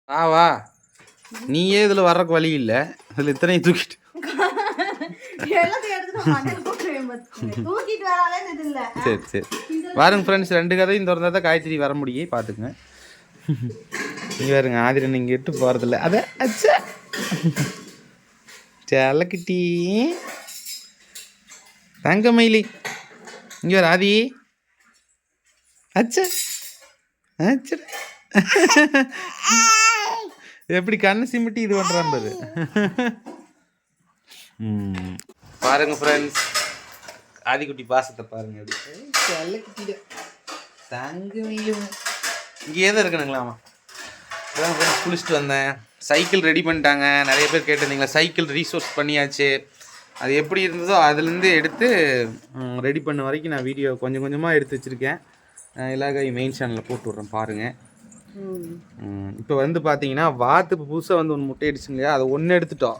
வா நீயே இதில் வர்றக்கு வழி இல்லை, இதில் இத்தனையும் தூக்கிட்டு சரி சரி பாருங்க ஃப்ரெண்ட்ஸ், 2 கதையும் திறந்தா தான் காய்கறி வர முடியும், பார்த்துக்குங்க. இங்கே பாருங்க, ஆதிரன் இங்கே இட்டு போகிறதில்ல. அதை அச்சா செல்லக்கிட்டி தங்கமயிலி இங்கே வர ஆதி அச்சா அச்சா எப்படி கண்ணு சிமிட்டி இது பண்ணுறான் பாரு. பாருங்க ஃப்ரெண்ட்ஸ், ஆதிக்குட்டி பாசத்தை பாருங்க. எப்படி தங்கமயிலி இங்கேயே தான் இருக்கணுங்களாமா. அதான் ஃப்ரெண்ட்ஸ் குளிச்சுட்டு வந்தேன். சைக்கிள் ரெடி பண்ணிட்டாங்க. நிறைய பேர் கேட்டிருந்தீங்களா, சைக்கிள் ரீசோர்ஸ் பண்ணியாச்சு. அது எப்படி இருந்ததோ அதுலேருந்து எடுத்து ரெடி பண்ண வரைக்கும் நான் வீடியோ கொஞ்சம் கொஞ்சமாக எடுத்து வச்சுருக்கேன். எல்லாருக்கும் மெயின் சேனலில் போட்டு விட்றேன் பாருங்கள். இப்போ வந்து பார்த்தீங்கன்னா வாத்து புதுசாக வந்து 1 முட்டை அடிச்சுங்க இல்லையா, அதை 1 எடுத்துட்டோம்.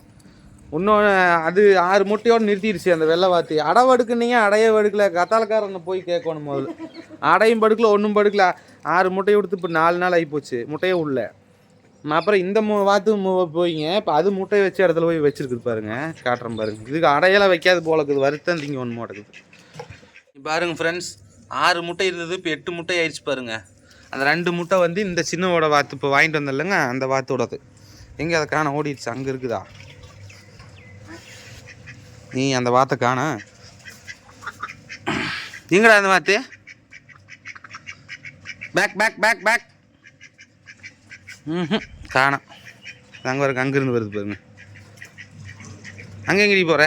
இன்னொன்று அது 6 முட்டையோடு நிறுத்திடுச்சு அந்த வெள்ளை வாத்து. அடைவடுக்குன்னீங்க, அடைய வடுக்கல. கத்தாலக்காரனை போய் கேட்கணும் முதல்ல. அடையும் படுக்கல, ஒன்றும் படுக்கல. 6 முட்டையை கொடுத்து இப்போ 4 நாள் ஆகிப்போச்சு, முட்டையே உள்ள. அப்புறம் இந்த வாத்து போய்ங்க, இப்போ அது முட்டையை வச்ச இடத்துல போய் வச்சுருக்குது பாருங்க, காட்டுறேன் பாருங்க. இதுக்கு அடையெல்லாம் வைக்காது போல இருக்குது, வருத்தம் திங்க 1 மாட்டேங்குது. பாருங்க ஃப்ரெண்ட்ஸ், 6 முட்டை இருந்தது, இப்போ 8 முட்டை ஆயிடுச்சு பாருங்க. அந்த 2 முட்டை வந்து இந்த சின்னவோட வாத்து இப்போ வாங்கிட்டு வந்தேன்லங்க, அந்த வாத்தோடது. எங்கே அதை காண ஓடிடுச்சு, அங்கே இருக்குதா நீ அந்த வாத்தை காண? எங்கடா அந்த வாத்து? பேக் பேக் பேக் பேக் காணோம். அங்கே வரைக்கும் அங்கேருந்து வருது பாருங்க. அங்கே எங்கடி போகிற?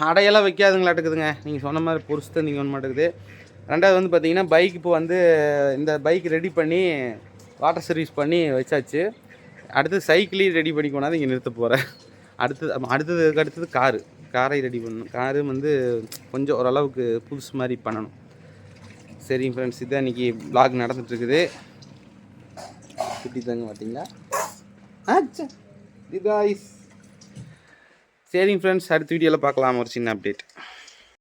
அடையெல்லாம் வைக்காதுங்களாட்டுக்குதுங்க, நீங்கள் சொன்ன மாதிரி பொறுசு தான் நீங்கள் ஒன்று மாட்டேங்குது. 2வது வந்து பார்த்தீங்கன்னா பைக் இப்போ வந்து இந்த பைக் ரெடி பண்ணி வாட்டர் சர்வீஸ் பண்ணி வச்சாச்சு. அடுத்து சைக்கிளையும் ரெடி பண்ணி கொண்டாந்து இங்கே நிறுத்த போகிறேன். அடுத்தது காரை ரெடி பண்ணணும். காரு வந்து கொஞ்சம் ஓரளவுக்கு புதுசு மாதிரி பண்ணணும். சரிங்க ஃப்ரெண்ட்ஸ், இதுதான் இன்றைக்கி வ்ளாக் நடந்துகிட்ருக்குது. குட்டி தாங்க பார்த்தீங்களா? ஆச்சா இது காய்ஸ். சரிங்க ஃப்ரெண்ட்ஸ், அடுத்த வீடியோவில் பார்க்கலாம் ஒரு சின்ன அப்டேட்.